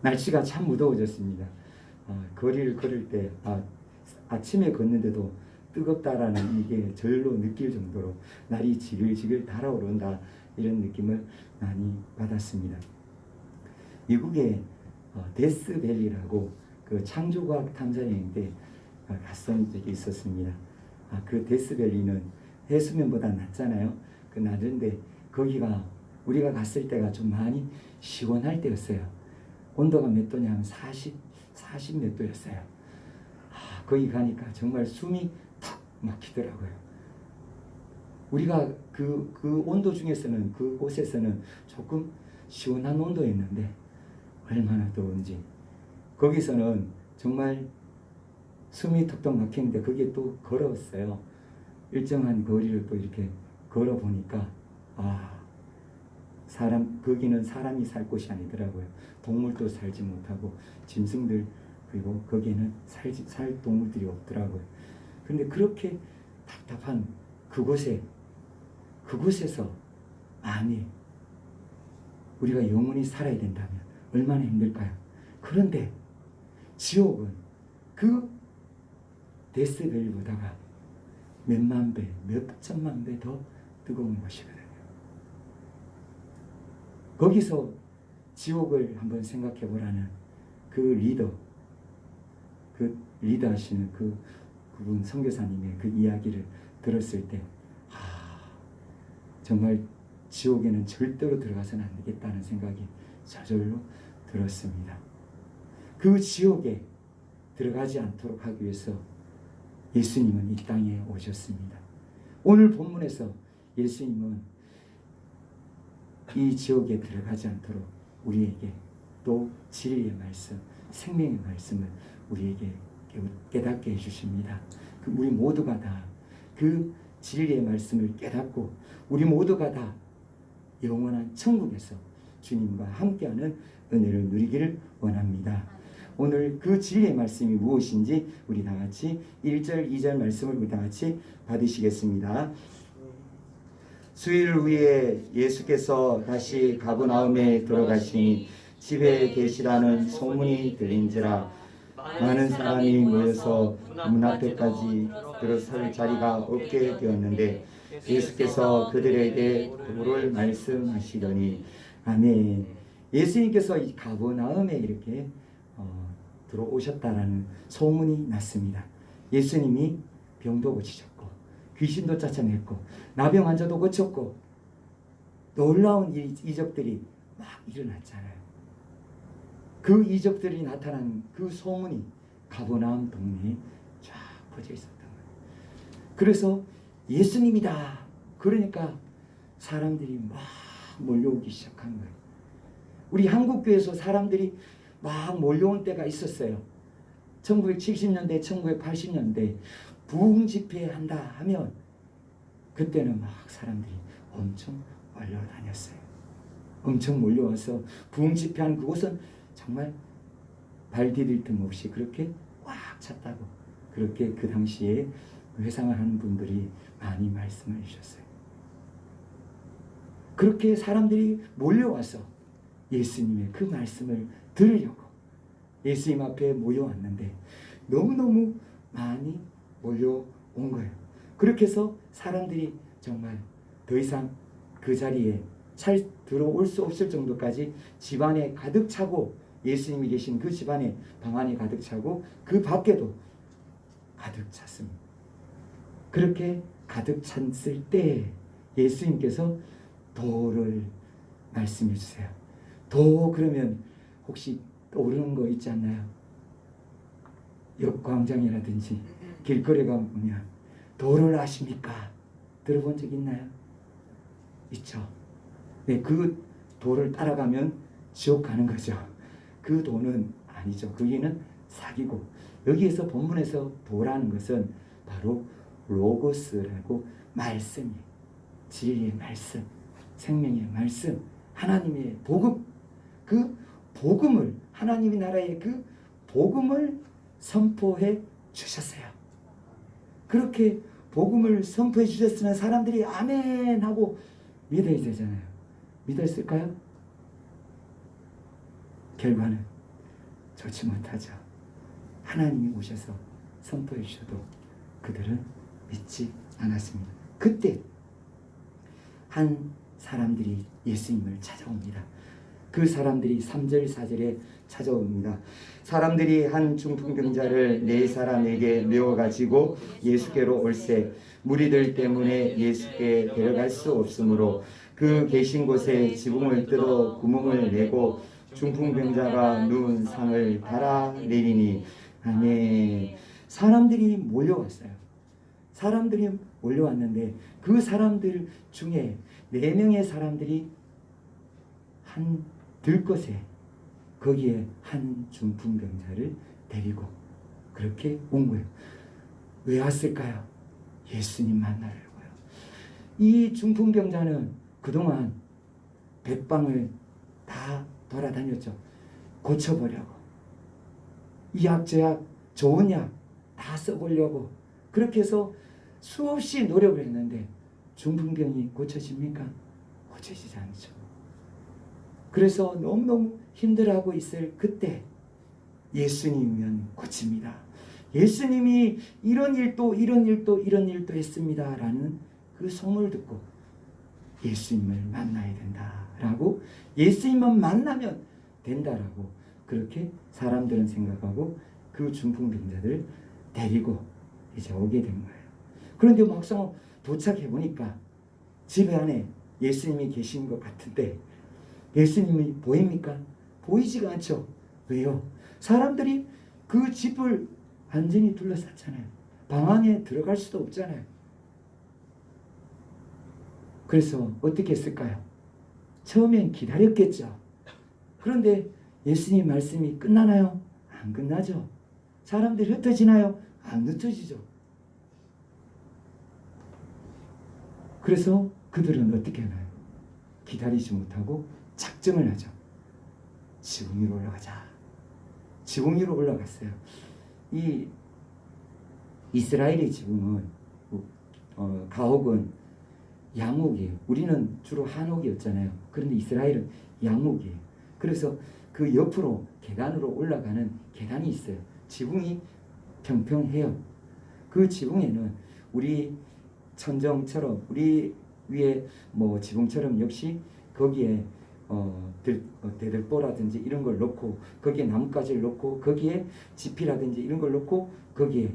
날씨가 참 무더워졌습니다. 거리를 걸을 때 아침에 걷는데도 뜨겁다라는 이게 절로 느낄 정도로 날이 지글지글 달아오른다, 이런 느낌을 많이 받았습니다. 미국의 데스밸리라고 그 창조과학 탐사여행 때 갔던 적이 있었습니다. 그 데스밸리는 해수면보다 낮잖아요. 그 낮은데 거기가 우리가 갔을 때가 좀 많이 시원할 때였어요. 온도가 몇 도냐면 40 몇 도였어요. 거기 가니까 정말 숨이 탁 막히더라고요. 우리가 그 온도 중에서는, 그곳에서는 조금 시원한 온도였는데 얼마나 더운지, 거기서는 정말 숨이 턱턱 막히는데 거기에 또 걸었어요. 일정한 거리를 또 이렇게 걸어보니까 거기는 사람이 살 곳이 아니더라고요. 동물도 살지 못하고 짐승들, 그리고 거기에는 살 동물들이 없더라고요. 그런데 그렇게 답답한 그곳에서 만일 우리가 영원히 살아야 된다면 얼마나 힘들까요? 그런데 지옥은 그 데스밸리보다가 몇만 배, 몇천만 배 더 뜨거운 것이거든요. 거기서 지옥을 한번 생각해 보라는 그 리더 하시는 그분 선교사님의 그 이야기를 들었을 때 정말 지옥에는 절대로 들어가서는 안 되겠다는 생각이 저절로 들었습니다. 그 지옥에 들어가지 않도록 하기 위해서 예수님은 이 땅에 오셨습니다. 오늘 본문에서 예수님은 이 지옥에 들어가지 않도록 우리에게 또 진리의 말씀, 생명의 말씀을 우리에게 깨닫게 해주십니다. 우리 모두가 다 그 진리의 말씀을 깨닫고 우리 모두가 다 영원한 천국에서 주님과 함께하는 은혜를 누리기를 원합니다. 오늘 그 진리의 말씀이 무엇인지 우리 다 같이 1절, 2절 말씀을 우리 다 같이 받으시겠습니다. 수일 후에 예수께서 다시 가버나움에 들어가시니 집에 계시다는 소문이 들린지라 많은 사람이 모여서 문 앞에까지 들어설 자리가 없게 되었는데 예수께서 그들에게 도를 말씀하시더니 아멘. 예수님께서 이 가버나움에 이렇게 들어오셨다라는 소문이 났습니다. 예수님이 병도 고치셨고 귀신도 쫓아냈고 나병 환자도 고쳤고 놀라운 이적들이 막 일어났잖아요. 그 이적들이 나타난 그 소문이 가버나움 동네에 쫙 퍼져 있었던 거예요. 그래서 예수님이다, 그러니까 사람들이 막 몰려오기 시작한 거예요. 우리 한국교회에서 사람들이 막 몰려온 때가 있었어요. 1970년대, 1980년대 부흥 집회 한다 하면 그때는 막 사람들이 엄청 몰려다녔어요. 엄청 몰려와서 부흥 집회한 그곳은 정말 발 디딜 틈 없이 그렇게 꽉 찼다고, 그렇게 그 당시에 회상을 하는 분들이 많이 말씀을 해주셨어요. 그렇게 사람들이 몰려와서 예수님의 그 말씀을 들으려고 예수님 앞에 모여왔는데 너무너무 많이 몰려온 거예요. 그렇게 해서 사람들이 정말 더 이상 그 자리에 들어올 수 없을 정도까지 집안에 가득 차고, 예수님이 계신 그 집안에 방 안에 가득 차고 그 밖에도 가득 찼습니다. 그렇게 가득 찼을 때 예수님께서 도를 말씀해 주세요. 도 그러면 혹시 떠오르는 거 있지 않나요? 옆 광장이라든지 길거리 가보면 도를 아십니까? 들어본 적 있나요? 있죠. 네, 그 도를 따라가면 지옥 가는 거죠. 그 도는 아니죠. 거기는 사기고, 여기에서 본문에서 도라는 것은 바로 로고스라고 말씀이에요. 진리의 말씀, 생명의 말씀, 하나님의 복음, 그 복음을, 하나님의 나라의 그 복음을 선포해 주셨어요. 그렇게 복음을 선포해 주셨으면 사람들이 아멘 하고 믿어야 되잖아요. 믿었을까요? 결과는 좋지 못하죠. 하나님이 오셔서 선포해 주셔도 그들은 믿지 않았습니다. 그때 한 사람들이 예수님을 찾아옵니다. 그 사람들이 3절 4절에 찾아옵니다. 사람들이 한 중풍병자를 네 사람에게 메워가지고 예수께로 올세 무리들 때문에 예수께 데려갈 수 없으므로 그 계신 곳에 지붕을 뜯어 구멍을 내고 중풍병자가 누운 상을 달아내리니 아멘. 사람들이 몰려왔어요. 사람들이 몰려왔는데 그 사람들 중에 4명의 사람들이 한 들것에 거기에 한 중풍병자를 데리고 그렇게 온 거예요. 왜 왔을까요? 예수님 만나려고요. 이 중풍병자는 그동안 백방을 다 돌아다녔죠. 고쳐보려고. 이 약 저 약 좋은 약 다 써보려고 그렇게 해서 수없이 노력을 했는데 중풍병이 고쳐집니까? 고쳐지지 않죠. 그래서 너무너무 힘들어하고 있을 그때 예수님이면 고칩니다. 예수님이 이런 일도 했습니다 라는 그 소문을 듣고 예수님을 만나야 된다라고, 예수님만 만나면 된다라고 그렇게 사람들은 생각하고 그 중풍병자들을 데리고 이제 오게 된 거예요. 그런데 막상 도착해 보니까 집 안에 예수님이 계신 것 같은데 예수님이 보입니까? 보이지가 않죠. 왜요? 사람들이 그 집을 완전히 둘러쌌잖아요. 방 안에 들어갈 수도 없잖아요. 그래서 어떻게 했을까요? 처음엔 기다렸겠죠. 그런데 예수님 말씀이 끝나나요? 안 끝나죠. 사람들이 흩어지나요? 안 흩어지죠. 그래서 그들은 어떻게 하나요? 기다리지 못하고 작정을 하죠. 지붕 위로 올라가자. 지붕 위로 올라갔어요. 이 이스라엘의 지붕은 가옥은 양옥이에요. 우리는 주로 한옥이었잖아요. 그런데 이스라엘은 양옥이에요. 그래서 그 옆으로 계단으로 올라가는 계단이 있어요. 지붕이 평평해요. 그 지붕에는 우리 천정처럼 우리 위에 뭐 지붕처럼 역시 거기에 대들보라든지 이런 걸 놓고 거기에 나뭇가지를 놓고 거기에 지피라든지 이런 걸 놓고 거기에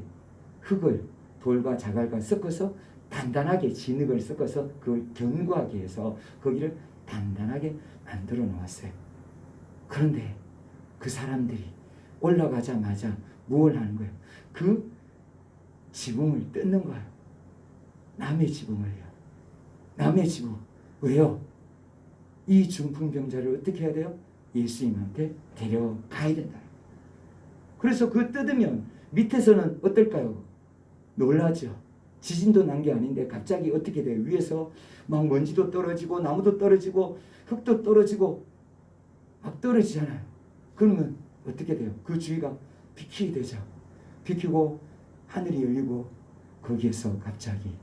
흙을 돌과 자갈과 섞어서 단단하게 진흙을 섞어서 그걸 견고하게 해서 거기를 단단하게 만들어 놓았어요. 그런데 그 사람들이 올라가자마자 뭘 하는 거예요? 그 지붕을 뜯는 거예요. 남의 지붕을요. 남의 지붕. 왜요? 이 중풍병자를 어떻게 해야 돼요? 예수님한테 데려가야 된다. 그래서 그 뜯으면 밑에서는 어떨까요? 놀라죠. 지진도 난 게 아닌데 갑자기 어떻게 돼요? 위에서 막 먼지도 떨어지고 나무도 떨어지고 흙도 떨어지고 막 떨어지잖아요. 그러면 어떻게 돼요? 그 주위가 비키게 되죠. 비키고 하늘이 열리고 거기에서 갑자기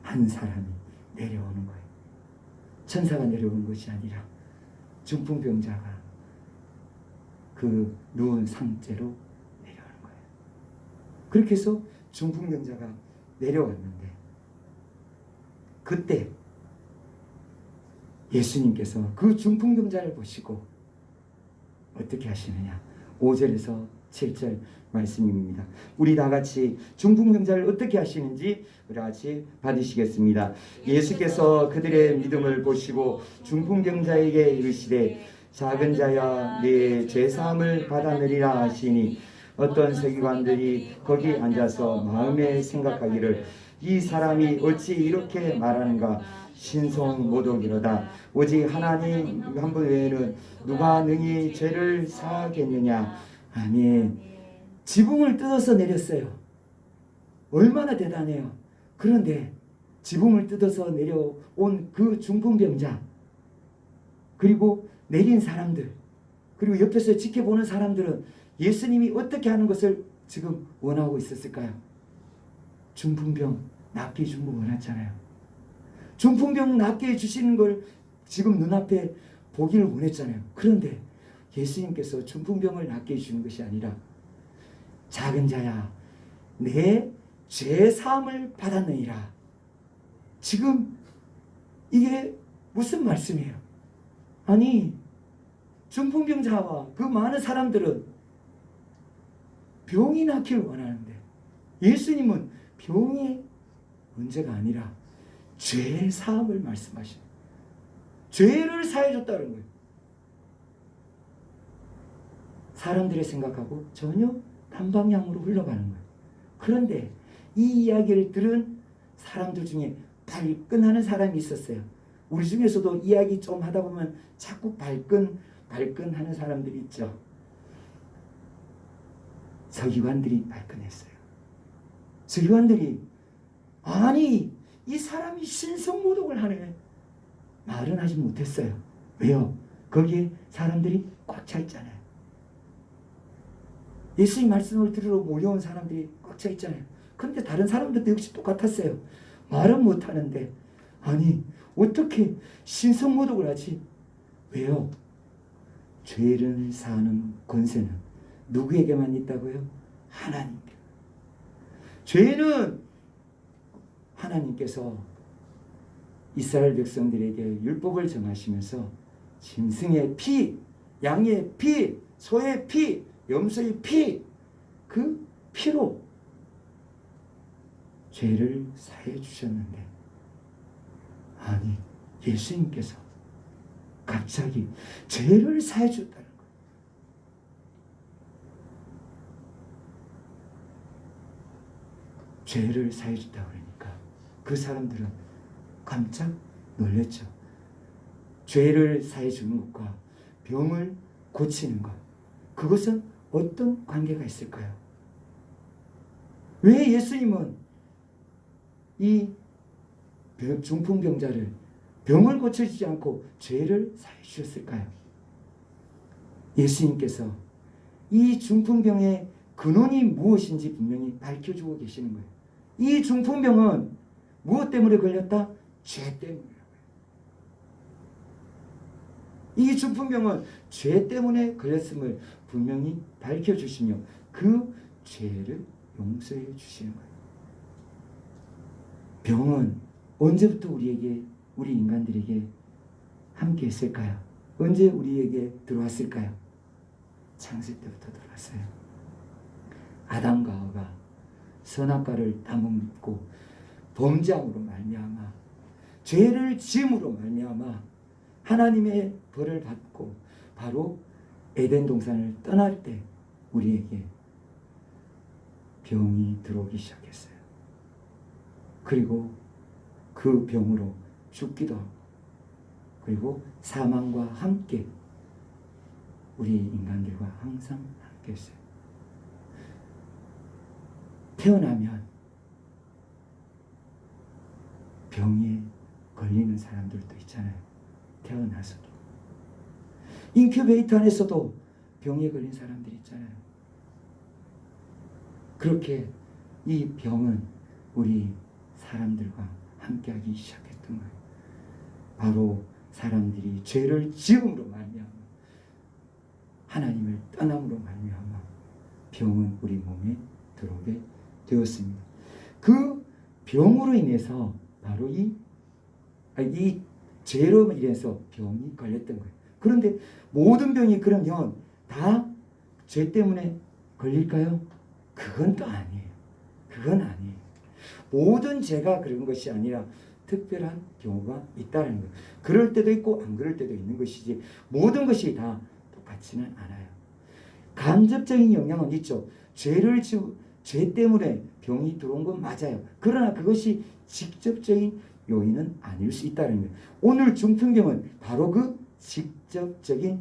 한 사람이 내려오는 거예요. 천사가 내려오는 것이 아니라 중풍병자가 그 누운 상태로 내려오는 거예요. 그렇게 해서 중풍병자가 내려왔는데 그때 예수님께서 그 중풍병자를 보시고 어떻게 하시느냐. 5절에서 7절 말씀입니다. 우리 다 같이 중풍병자를 어떻게 하시는지 우리 같이 받으시겠습니다. 예수께서 그들의 믿음을 보시고 중풍병자에게 이르시되 작은 자야 네 죄사함을 받아내리라 하시니 어떤 서기관들이 거기 앉아서 마음에 생각하기를 이 사람이 어찌 이렇게 말하는가 신성 모독이로다. 오직 하나님 한 분 외에는 누가 능히 죄를 사하겠느냐. 아멘. 지붕을 뜯어서 내렸어요. 얼마나 대단해요. 그런데 지붕을 뜯어서 내려온 그 중풍병자 그리고 내린 사람들 그리고 옆에서 지켜보는 사람들은 예수님이 어떻게 하는 것을 지금 원하고 있었을까요? 중풍병 낫게 해준 거 원했잖아요. 중풍병 낫게 해주시는 걸 지금 눈앞에 보기를 원했잖아요. 그런데 예수님께서 중풍병을 낫게 해주는 것이 아니라 작은 자야 내 죄 사함을 받았느니라. 지금 이게 무슨 말씀이에요? 아니 중풍병자와 그 많은 사람들은 병이 낫기를 원하는데 예수님은 병이 문제가 아니라 죄 사함을 말씀하시는 죄를 사해줬다는 거예요. 사람들의 생각하고 전혀 단방향으로 흘러가는 거예요. 그런데 이 이야기를 들은 사람들 중에 발끈하는 사람이 있었어요. 우리 중에서도 이야기 좀 하다 보면 자꾸 발끈하는 사람들이 있죠. 서기관들이 발끈했어요. 서기관들이 아니 이 사람이 신성모독을 하네. 말은 하지 못했어요. 왜요? 거기에 사람들이 꽉 차 있잖아요. 예수님 말씀을 들으러 몰려온 사람들이 꽉 차 있잖아요. 그런데 다른 사람들도 역시 똑같았어요. 말은 못하는데 아니 어떻게 신성모독을 하지? 왜요? 죄를 사하는 권세는 누구에게만 있다고요? 하나님께. 죄는 하나님께서 이스라엘 백성들에게 율법을 정하시면서 짐승의 피, 양의 피, 소의 피, 염소의 피, 그 피로 죄를 사해 주셨는데 아니 예수님께서 갑자기 죄를 사해 줬다는 거예요. 죄를 사해 줬다고 그러니까 그 사람들은 깜짝 놀랐죠. 죄를 사해 주는 것과 병을 고치는 것, 그것은 어떤 관계가 있을까요? 왜 예수님은 이 중풍병자를 병을 고쳐주지 않고 죄를 사해 주셨을까요? 예수님께서 이 중풍병의 근원이 무엇인지 분명히 밝혀주고 계시는 거예요. 이 중풍병은 무엇 때문에 걸렸다? 죄 때문이라고요. 이 중풍병은 죄 때문에 걸렸음을 분명히 밝혀주시며 그 죄를 용서해 주시는 거예요. 병은 언제부터 우리 인간들에게 함께 했을까요? 언제 우리에게 들어왔을까요? 창세 때부터 들어왔어요. 아담과 하와가 선악과를 따먹고 범죄함으로 말미암아 죄를 지음으로 말미암아 하나님의 벌을 받고 바로 에덴 동산을 떠날 때 우리에게 병이 들어오기 시작했어요. 그리고 그 병으로 죽기도 하고 그리고 사망과 함께 우리 인간들과 항상 함께 했어요. 태어나면 병에 걸리는 사람들도 있잖아요. 태어나서도. 인큐베이터 안에서도 병에 걸린 사람들이 있잖아요. 그렇게 이 병은 우리 사람들과 함께하기 시작했던 거예요. 바로 사람들이 죄를 지음으로 말미암아 하나님을 떠남으로 말미암아 병은 우리 몸에 들어오게 되었습니다. 그 병으로 인해서 바로 이 죄로 인해서 병이 걸렸던 거예요. 그런데 모든 병이 그러면 다 죄 때문에 걸릴까요? 그건 또 아니에요. 그건 아니에요. 모든 죄가 그런 것이 아니라 특별한 경우가 있다는 거예요. 그럴 때도 있고 안 그럴 때도 있는 것이지 모든 것이 다 똑같지는 않아요. 간접적인 영향은 있죠. 죄 때문에 병이 들어온 건 맞아요. 그러나 그것이 직접적인 요인은 아닐 수 있다는 거예요. 오늘 중풍병은 바로 그 직접적인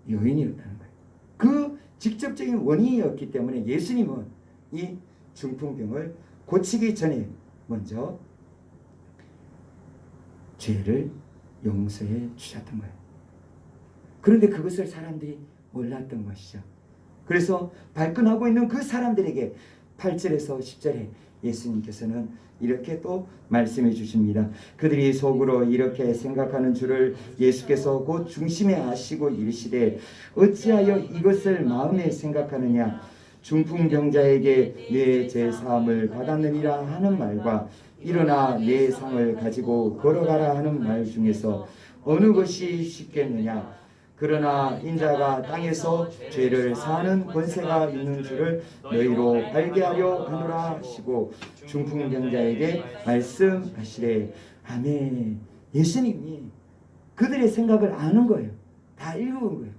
요인이었다는 거예요. 그 직접적인 원인이었기 때문에 예수님은 이 중풍병을 고치기 전에 먼저 죄를 용서해 주셨던 거예요. 그런데 그것을 사람들이 몰랐던 것이죠. 그래서 발끈하고 있는 그 사람들에게 8절에서 10절에 예수님께서는 이렇게 또 말씀해 주십니다. 그들이 속으로 이렇게 생각하는 줄을 예수께서 곧 중심에 아시고 이르시되 어찌하여 이것을 마음에 생각하느냐. 중풍병자에게 내 죄사함을 받았느니라 하는 말과 일어나 내 상을 가지고 걸어가라 하는 말 중에서 어느 것이 쉽겠느냐. 그러나 인자가 땅에서 죄를 사하는 권세가 있는 줄을 너희로 알게 하려 하노라 하시고 중풍병자에게 말씀하시되 아멘. 예수님이 그들의 생각을 아는 거예요. 다 읽은 거예요.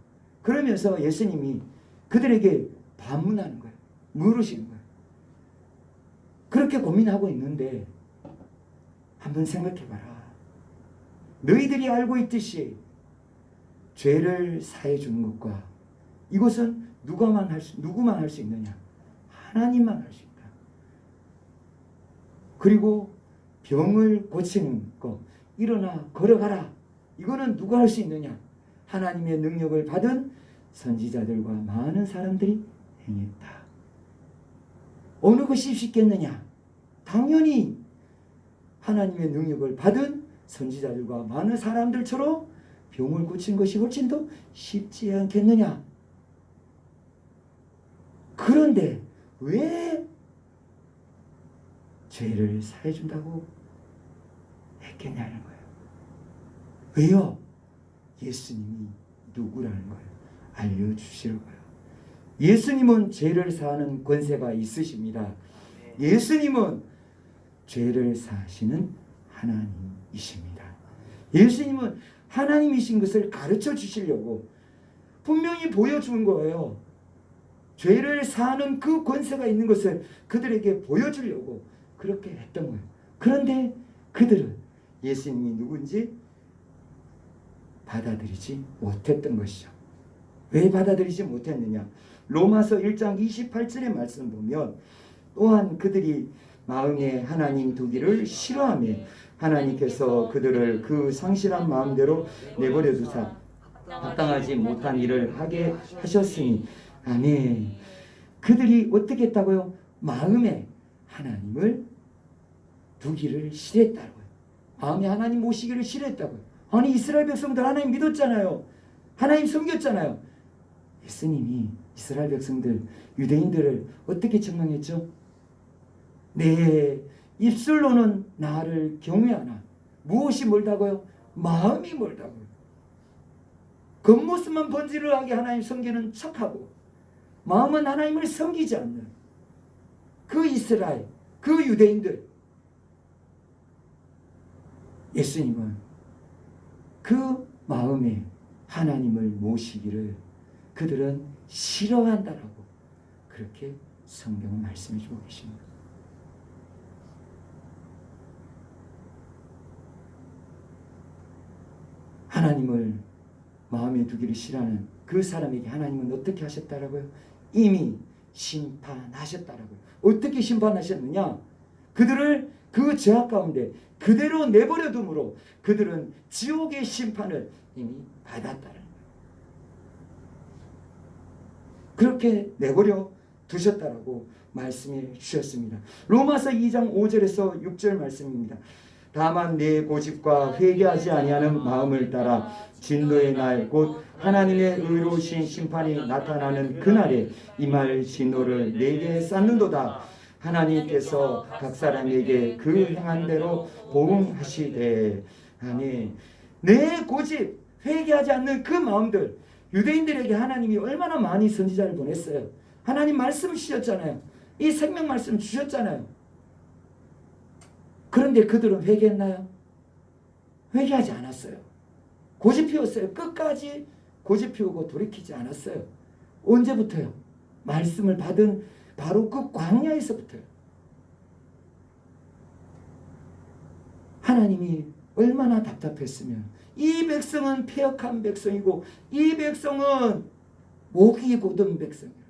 그러면서 예수님이 그들에게 반문하는 거예요. 물으시는 거예요. 그렇게 고민하고 있는데 한번 생각해봐라. 너희들이 알고 있듯이 죄를 사해 주는 것과 이것은 누구만 할 수 있느냐? 하나님만 할 수 있다. 그리고 병을 고치는 것, 일어나 걸어가라. 이거는 누가 할 수 있느냐? 하나님의 능력을 받은 선지자들과 많은 사람들이 행했다. 어느 것이 쉽겠느냐? 당연히 하나님의 능력을 받은 선지자들과 많은 사람들처럼 병을 고친 것이 훨씬 더 쉽지 않겠느냐? 그런데 왜 죄를 사해 준다고 했겠냐는 거예요. 왜요? 예수님이 누구라는 거예요. 알려주시려고요. 예수님은 죄를 사하는 권세가 있으십니다. 예수님은 죄를 사하시는 하나님이십니다. 예수님은 하나님이신 것을 가르쳐 주시려고 분명히 보여준 거예요. 죄를 사하는 그 권세가 있는 것을 그들에게 보여주려고 그렇게 했던 거예요. 그런데 그들은 예수님이 누군지 받아들이지 못했던 것이죠. 왜 받아들이지 못했느냐? 로마서 1장 28절의 말씀 보면 또한 그들이 마음에 하나님 두기를 싫어하며 하나님께서 그들을 그 상실한 마음대로 내버려 두사 합당하지 못한 일을 하게 하셨으니 아멘. 그들이 어떻게 했다고요? 마음에 하나님을 두기를 싫어했다고요. 마음에 하나님 모시기를 싫어했다고요. 아니 이스라엘 백성들 하나님 믿었잖아요. 하나님 섬겼잖아요. 예수님이 이스라엘 백성들 유대인들을 어떻게 책망했죠? 내 입술로는 나를 경외하나 무엇이 멀다고요? 마음이 멀다고요. 겉모습만 번지르르하게 하나님 섬기는 척하고 마음은 하나님을 섬기지 않는 그 이스라엘, 그 유대인들. 예수님은 그 마음에 하나님을 모시기를 그들은 싫어한다라고 그렇게 성경은 말씀해 주고 계십니다. 하나님을 마음에 두기를 싫어하는 그 사람에게 하나님은 어떻게 하셨다라고요? 이미 심판하셨다라고요. 어떻게 심판하셨느냐? 그들을 그 죄악 가운데 그대로 내버려 둠으로 그들은 지옥의 심판을 이미 받았다는 거예요. 그렇게 내버려 두셨다라고 말씀해 주셨습니다. 로마서 2장 5절에서 6절 말씀입니다. 다만 내 고집과 회개하지 아니하는 마음을 따라 진노의 날 곧 하나님의 의로우신 심판이 나타나는 그날에 임할 진노를 내게 쌓는도다. 하나님께서 각 사람에게 그 행한 대로 보응하시되. 아멘. 내 고집, 회개하지 않는 그 마음들, 유대인들에게 하나님이 얼마나 많이 선지자를 보냈어요. 하나님 말씀을 주셨잖아요. 이 생명 말씀 주셨잖아요. 그런데 그들은 회개했나요? 회개하지 않았어요. 고집 피웠어요. 끝까지 고집 피우고 돌이키지 않았어요. 언제부터요? 말씀을 받은 바로 그 광야에서부터요. 하나님이 얼마나 답답했으면 이 백성은 패역한 백성이고 이 백성은 목이 곧은 백성이에요.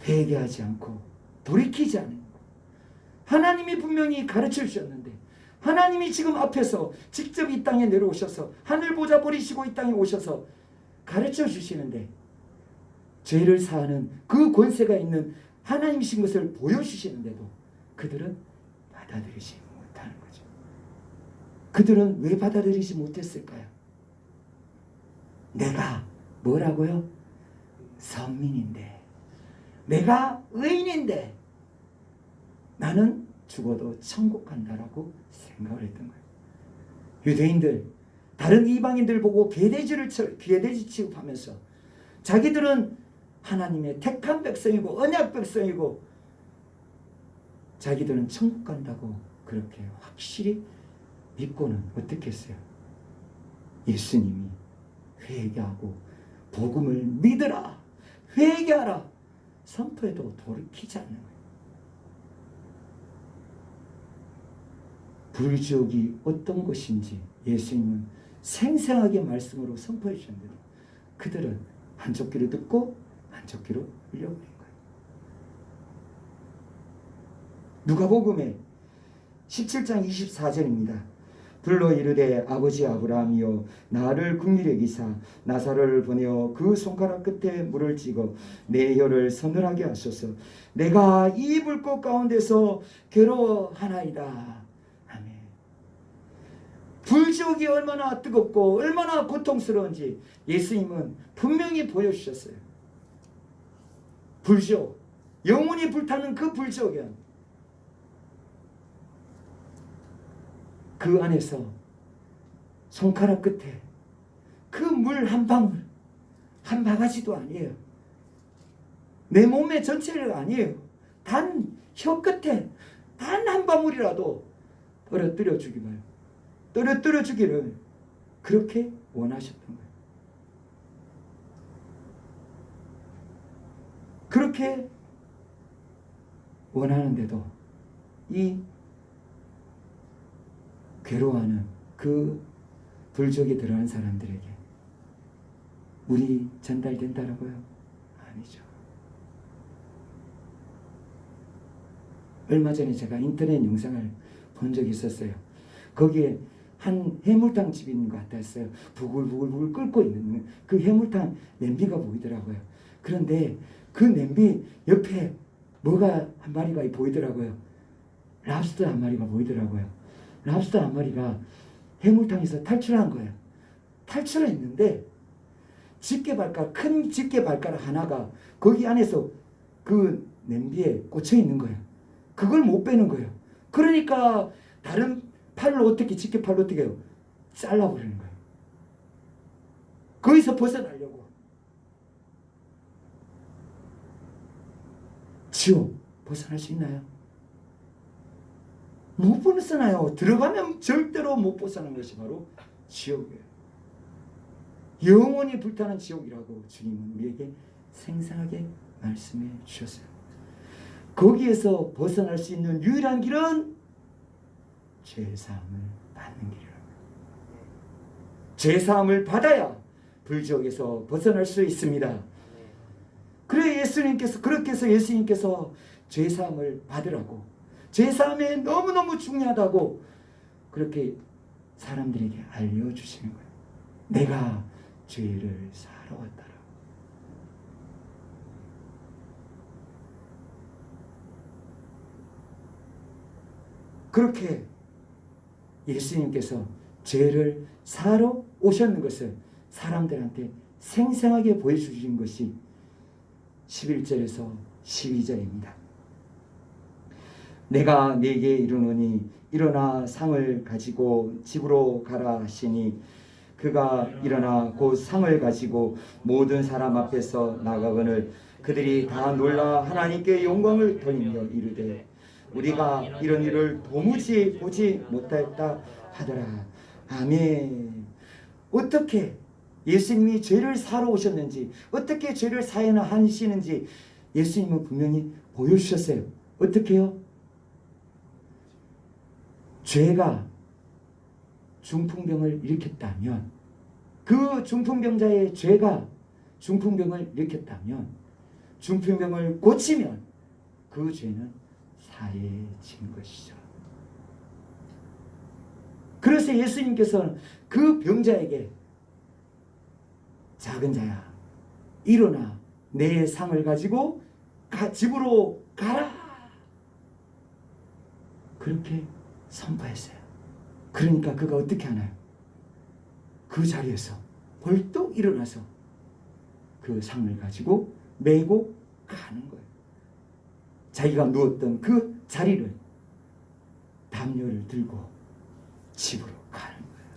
회개하지 않고 돌이키지 않는 것. 하나님이 분명히 가르쳐 주셨는데 하나님이 지금 앞에서 직접 이 땅에 내려오셔서 하늘 보좌 버리시고 이 땅에 오셔서 가르쳐 주시는데 죄를 사하는 그 권세가 있는 하나님이신 것을 보여주시는데도 그들은 받아들이지 못하는 거죠. 그들은 왜 받아들이지 못했을까요? 내가 뭐라고요? 선민인데, 내가 의인인데 나는 죽어도 천국 간다라고 생각을 했던 거예요. 유대인들, 다른 이방인들 보고 괴돼지 취급하면서 자기들은 하나님의 택한 백성이고 언약 백성이고 자기들은 천국 간다고 그렇게 확실히 믿고는 어떻게 했어요? 예수님이 회개하고 복음을 믿으라, 회개하라 선포해도 돌이키지 않는 거예요. 불지옥이 어떤 것인지 예수님은 생생하게 말씀으로 선포해 주셨는데 그들은 한쪽 귀로 듣고 한쪽 귀로 흘려버린 거예요. 누가복음에 17장 24절입니다. 불러 이르되 아버지 아브라함이여 나를 긍휼히 여기사 나사로를 보내어 그 손가락 끝에 물을 찍어 내 혀를 서늘하게 하소서. 내가 이 불꽃 가운데서 괴로워하나이다. 아멘. 불지옥이 얼마나 뜨겁고 얼마나 고통스러운지 예수님은 분명히 보여주셨어요. 불지옥, 영원히 불타는 그 불지옥은 그 안에서 손가락 끝에 그 물 한 방울, 한 바가지도 아니에요. 내 몸의 전체가 아니에요. 단 혀 끝에 단 한 방울이라도 떨어뜨려 주기를, 떨어뜨려 주기를 그렇게 원하셨던 거예요. 그렇게 원하는데도 이 괴로워하는 그 불족에 들어간 사람들에게 물이 전달된다라고요? 아니죠. 얼마 전에 제가 인터넷 영상을 본 적이 있었어요. 거기에 한 해물탕 집이 있는 것 같았어요. 부글부글 끓고 있는 그 해물탕 냄비가 보이더라고요. 그런데 그 냄비 옆에 뭐가 한 마리가 보이더라고요. 랍스터 한 마리가 보이더라고요. 랍스터 한 마리가 해물탕에서 탈출한 거예요. 탈출했는데 큰 집게 발가락 하나가 거기 안에서 그 냄비에 꽂혀 있는 거예요. 그걸 못 빼는 거예요. 그러니까 다른 팔로 어떻게 집게팔로 어떻게 해요? 잘라버리는 거예요. 거기서 벗어나려고. 지옥 벗어날 수 있나요? 못 벗어나요. 들어가면 절대로 못 벗어나는 것이 바로 지옥이에요. 영원히 불타는 지옥이라고 주님은 우리에게 생생하게 말씀해 주셨어요. 거기에서 벗어날 수 있는 유일한 길은 죄사함을 받는 길이라고. 죄사함을 받아야 불지옥에서 벗어날 수 있습니다. 그래 그렇게 해서 예수님께서 죄사함을 받으라고, 죄사함이 너무너무 중요하다고 그렇게 사람들에게 알려주시는 거예요. 내가 죄를 사러 왔다라고. 그렇게 예수님께서 죄를 사러 오셨는 것을 사람들한테 생생하게 보여주신 것이 11절에서 12절입니다. 내가 네게 이르노니 일어나 상을 가지고 집으로 가라 하시니 그가 일어나 곧 상을 가지고 모든 사람 앞에서 나가거늘 그들이 다 놀라 하나님께 영광을 돌리며 이르되 우리가 이런 일을 도무지 보지 못하였다 하더라. 아멘. 어떻게 예수님이 죄를 사러 오셨는지, 어떻게 죄를 사하시는지 예수님은 분명히 보여주셨어요. 어떻게요? 죄가 중풍병을 일으켰다면, 그 중풍병자의 죄가 중풍병을 일으켰다면, 중풍병을 고치면 그 죄는 사해진 것이죠. 그래서 예수님께서는 그 병자에게 작은 자야 일어나 내 상을 가지고 집으로 가라 그렇게 선포했어요. 그러니까 그가 어떻게 하나요? 그 자리에서 벌떡 일어나서 그 상을 가지고 메고 가는 거예요. 자기가 누웠던 그 자리를 담요를 들고 집으로 가는 거예요.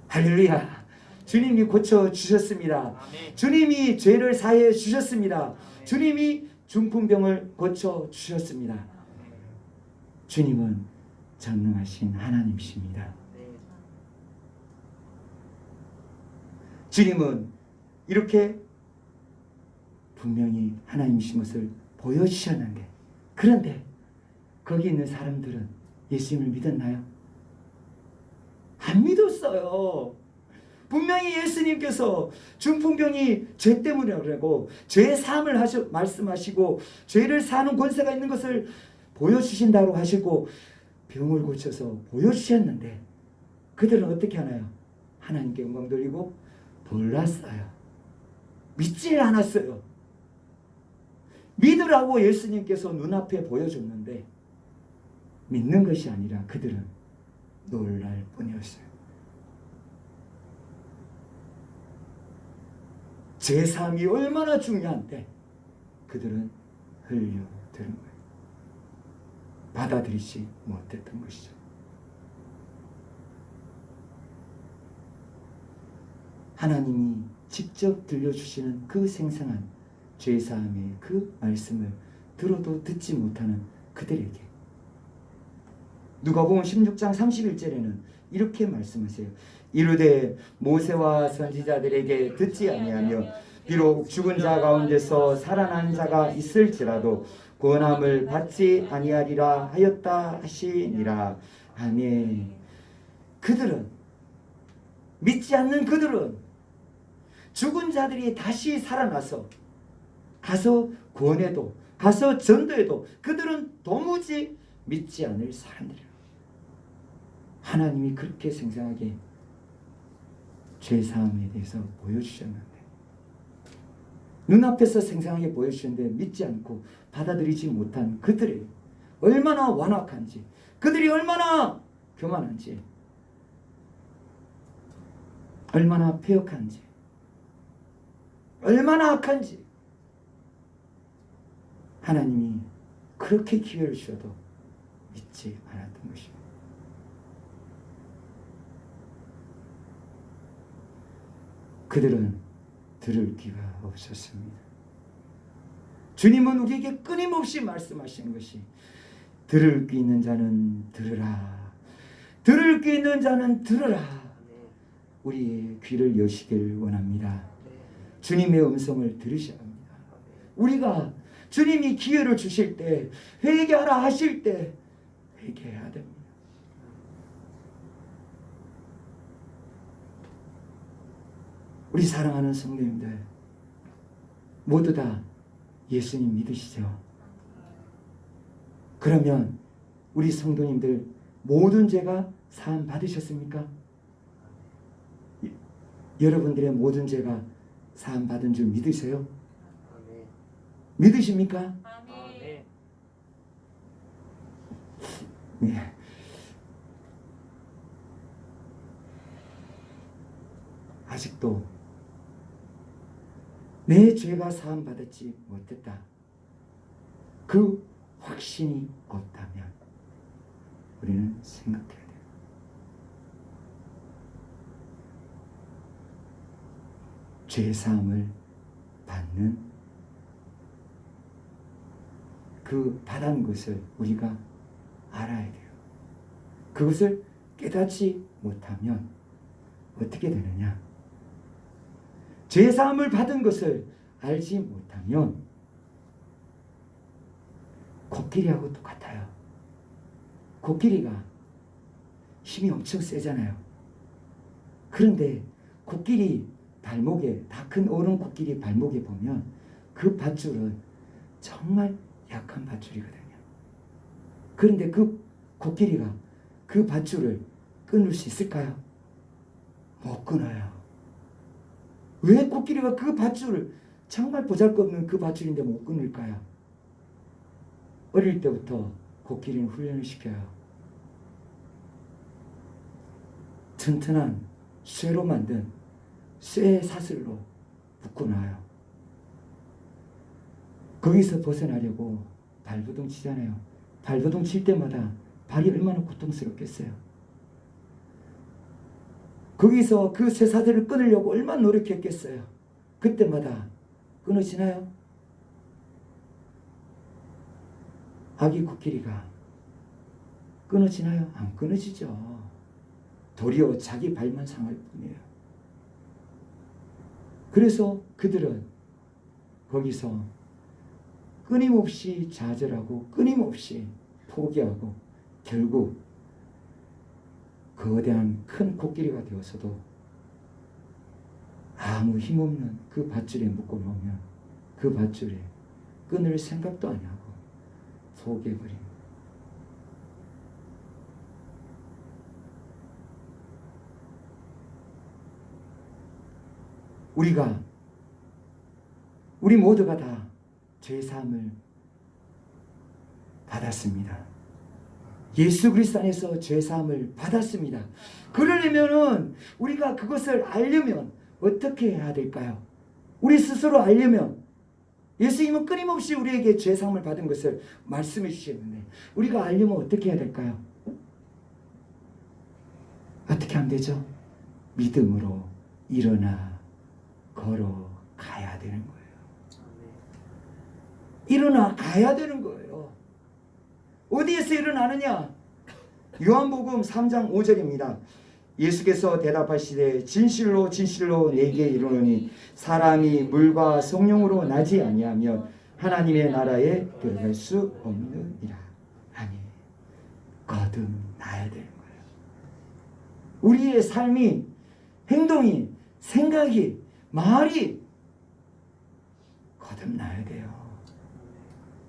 할렐루야. 주님이 고쳐주셨습니다. 주님이 죄를 사해 주셨습니다. 주님이 중풍병을 고쳐주셨습니다. 주님은 전능하신 하나님이십니다. 주님은 이렇게 분명히 하나님이신 것을 보여주셨는데, 그런데 거기 있는 사람들은 예수님을 믿었나요? 안 믿었어요. 분명히 예수님께서 중풍병이 죄 때문이라고 죄 사함을 말씀하시고 죄를 사는 권세가 있는 것을 보여주신다고 하시고 병을 고쳐서 보여주셨는데 그들은 어떻게 하나요? 하나님께 영광 돌리고 놀랐어요. 믿질 않았어요. 믿으라고 예수님께서 눈앞에 보여줬는데 믿는 것이 아니라 그들은 놀랄 뿐이었어요. 제사함이 얼마나 중요한데 그들은 흘려들은 거예요. 받아들이지 못했던 것이죠. 하나님이 직접 들려주시는 그 생생한 죄사함의 그 말씀을 들어도 듣지 못하는 그들에게 누가복음 16장 31절에는 이렇게 말씀하세요. 이르되 모세와 선지자들에게 듣지 아니하며 비록 죽은 자 가운데서 살아난 자가 있을지라도 구원함을 받지 아니하리라 하였다 하시니라. 아멘. 그들은, 믿지 않는 그들은 죽은 자들이 다시 살아나서 가서 구원해도 가서 전도해도 그들은 도무지 믿지 않을 사람들이에요. 하나님이 그렇게 생생하게 죄사함에 대해서 보여주셨는데, 눈앞에서 생생하게 보여주셨는데 믿지 않고 받아들이지 못한 그들이 얼마나 완악한지, 그들이 얼마나 교만한지, 얼마나 패역한지, 얼마나 악한지 하나님이 그렇게 기회를 주셔도 믿지 않았던 것입니다. 그들은 들을 귀가 없었습니다. 주님은 우리에게 끊임없이 말씀하시는 것이 들을 귀 있는 자는 들으라. 들을 귀 있는 자는 들으라. 우리의 귀를 여시길 원합니다. 주님의 음성을 들으셔야 합니다. 우리가 주님이 기회를 주실 때, 회개하라 하실 때 회개해야 됩니다. 우리 사랑하는 성도님들 모두 다 예수님 믿으시죠? 그러면 우리 성도님들 모든 죄가 사함 받으셨습니까? 여러분들의 모든 죄가 사함 받은 줄 믿으세요? 믿으십니까? 네. 아직도 내 죄가 사함 받았지 못했다, 그 확신이 없다면 우리는 생각해야 돼요. 죄 사함을 받는 그 받은 것을 우리가 알아야 돼요. 그것을 깨닫지 못하면 어떻게 되느냐? 죄사함을 받은 것을 알지 못하면 코끼리하고 똑같아요. 코끼리가 힘이 엄청 세잖아요. 그런데 코끼리 발목에, 다 큰 어른 코끼리 발목에 보면 그 밧줄은 정말 약한 밧줄이거든요. 그런데 그 코끼리가 그 밧줄을 끊을 수 있을까요? 못 끊어요. 왜 코끼리가 그 밧줄을, 정말 보잘것없는 그 밧줄인데 못 끊을까요? 어릴 때부터 코끼리는 훈련을 시켜요. 튼튼한 쇠로 만든 쇠 사슬로 묶어놔요. 거기서 벗어나려고 발버둥 치잖아요. 발버둥 칠 때마다 발이 얼마나 고통스럽겠어요. 거기서 그 쇠 사슬을 끊으려고 얼마나 노력했겠어요. 그때마다 끊어지나요? 아기 코끼리가 끊어지나요? 안 끊어지죠. 도리어 자기 발만 상할 뿐이에요. 그래서 그들은 거기서 끊임없이 좌절하고 끊임없이 포기하고 결국 거대한 큰 코끼리가 되어서도 아무 힘없는 그 밧줄에 묶어놓으면 그 밧줄에 끊을 생각도 안 하고 포기해버립니다. 우리 모두가 다 죄사함을 받았습니다. 예수 그리스도 안에서 죄사함을 받았습니다. 그러려면은 우리가 그것을 알려면 어떻게 해야 될까요? 우리 스스로 알려면, 예수님은 끊임없이 우리에게 죄사함을 받은 것을 말씀해 주셨는데 우리가 알려면 어떻게 해야 될까요? 어떻게 하면 되죠? 믿음으로 일어나 걸어가야 되는 거예요. 일어나 가야 되는 거예요. 어디에서 일어나느냐? 요한복음 3장 5절입니다. 예수께서 대답하시되 진실로 진실로 내게 이르노니 사람이 물과 성령으로 나지 아니하면 하나님의 나라에 들어갈 수 없느니라. 아멘. 거듭나야 되는 거예요. 우리의 삶이, 행동이, 생각이, 말이 거듭나야 돼요.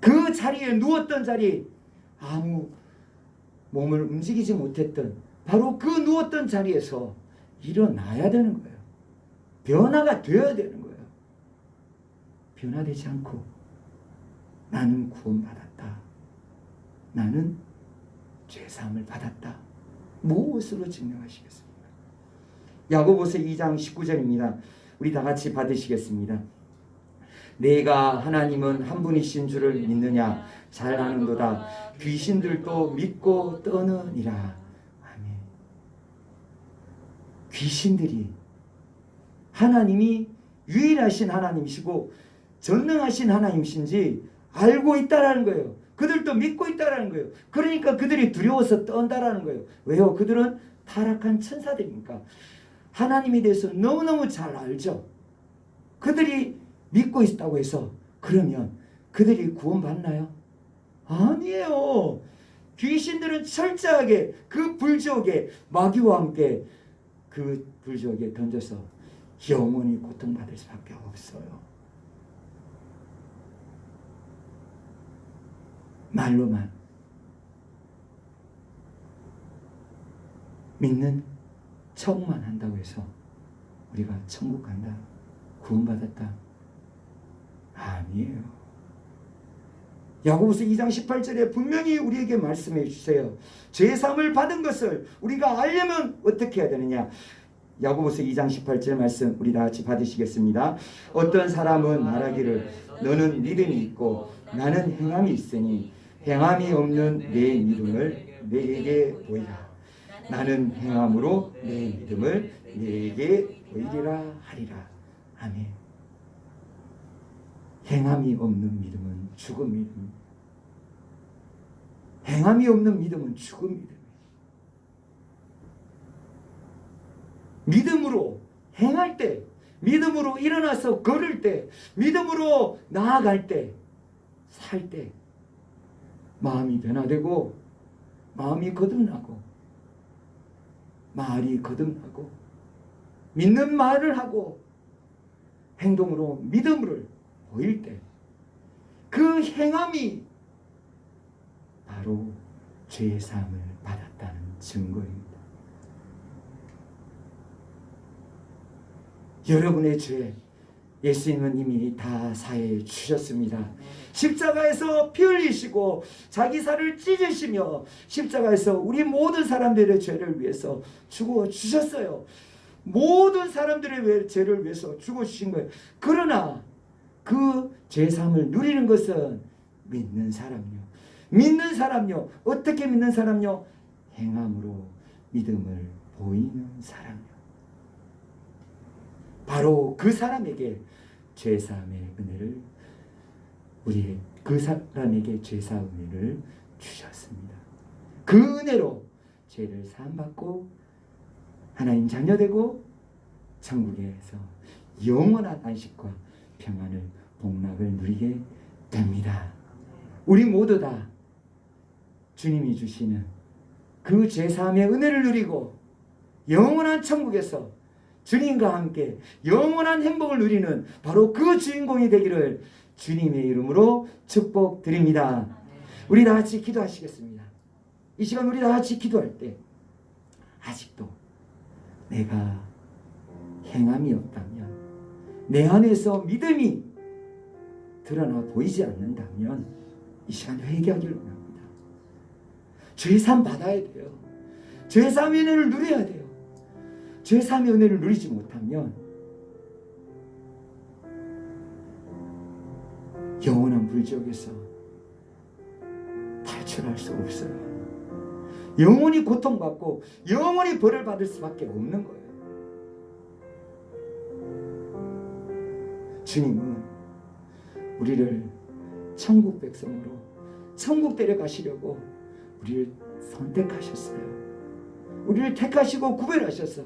그 자리에 누웠던 자리, 아무 몸을 움직이지 못했던 바로 그 누웠던 자리에서 일어나야 되는 거예요. 변화가 되어야 되는 거예요. 변화되지 않고 나는 구원받았다, 나는 죄사함을 받았다, 무엇으로 증명하시겠습니까? 야고보서 2장 19절입니다. 우리 다 같이 받으시겠습니다. 내가 하나님은 한 분이신 줄을 믿느냐? 잘 아는도다. 귀신들도 믿고 떠느니라. 아멘. 귀신들이 하나님이 유일하신 하나님이시고 전능하신 하나님이신지 알고 있다라는 거예요. 그들도 믿고 있다라는 거예요. 그러니까 그들이 두려워서 떤다라는 거예요. 왜요? 그들은 타락한 천사들이니까 하나님에 대해서 너무너무 잘 알죠. 그들이 믿고 있다고 해서 그러면 그들이 구원받나요? 아니에요. 귀신들은 철저하게 그 불지옥에 마귀와 함께 그 불지옥에 던져서 영원히 고통받을 수밖에 없어요. 말로만 믿는 척만 한다고 해서 우리가 천국 간다, 구원받았다, 아니에요. 야고보서 2장 18절에 분명히 우리에게 말씀해 주세요. 죄사함을 받은 것을 우리가 알려면 어떻게 해야 되느냐? 야고보서 2장 18절 말씀 우리 다 같이 받으시겠습니다. 어떤 사람은 말하기를 너는 믿음이 있고 나는 행함이 있으니 행함이 없는 내 믿음을 내게 보이라. 나는 행함으로 내 믿음을 내게 보이리라 하리라. 아멘. 행함이 없는 믿음은 죽은 믿음. 행함이 없는 믿음은 죽은 믿음. 믿음으로 행할 때, 믿음으로 일어나서 걸을 때, 믿음으로 나아갈 때, 살 때 마음이 변화되고 마음이 거듭나고 말이 거듭나고 믿는 말을 하고 행동으로 믿음을 보일 때 그 행함이 바로 죄사함을 받았다는 증거입니다. 여러분의 죄 예수님은 이미 다 사해 주셨습니다. 십자가에서 피 흘리시고 자기 살을 찢으시며 십자가에서 우리 모든 사람들의 죄를 위해서 죽어 주셨어요. 모든 사람들의 죄를 위해서 죽어 주신 거예요. 그러나 그 죄사함을 누리는 것은 믿는 사람요. 믿는 사람요. 어떻게 믿는 사람요? 행함으로 믿음을 보이는 사람요. 바로 그 사람에게 죄사함의 은혜를 그 사람에게 죄사함의 은혜를 주셨습니다. 그 은혜로 죄를 사함받고 하나님 자녀되고 천국에서 영원한 안식과 평안을 복락을 누리게 됩니다. 우리 모두 다 주님이 주시는 그 죄사함의 은혜를 누리고 영원한 천국에서 주님과 함께 영원한 행복을 누리는 바로 그 주인공이 되기를 주님의 이름으로 축복드립니다. 우리 다 같이 기도하시겠습니다. 이 시간 우리 다 같이 기도할 때 아직도 내가 행함이 없다면, 내 안에서 믿음이 드러나 보이지 않는다면 이 시간 회개하기를 원합니다. 죄사함 받아야 돼요. 죄사함의 은혜를 누려야 돼요. 죄사함의 은혜를 누리지 못하면 영원한 불지옥에서 탈출할 수 없어요. 영원히 고통받고 영원히 벌을 받을 수밖에 없는 거예요. 주님은 우리를 천국 백성으로 천국 데려가시려고 우리를 선택하셨어요. 우리를 택하시고 구별하셔서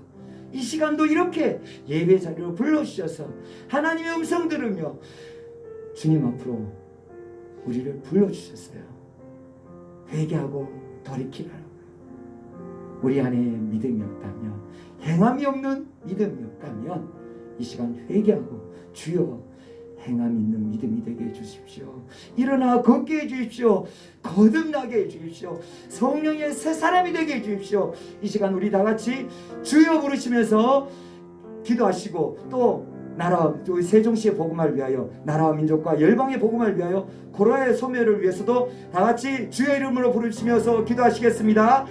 이 시간도 이렇게 예배 자리로 불러주셔서 하나님의 음성 들으며 주님 앞으로 우리를 불러주셨어요. 회개하고 돌이키라고. 우리 안에 믿음이 없다면, 행함이 없는 믿음이 없다면 이 시간 회개하고 주여 행함 있는 믿음이 되게 해주십시오. 일어나 걷게 해주십시오. 거듭나게 해주십시오. 성령의 새 사람이 되게 해주십시오. 이 시간 우리 다 같이 주여 부르시면서 기도하시고, 또 나라 세종시의 복음을 위하여, 나라와 민족과 열방의 복음을 위하여, 코로나의 소멸을 위해서도 다 같이 주의 이름으로 부르시면서 기도하시겠습니다.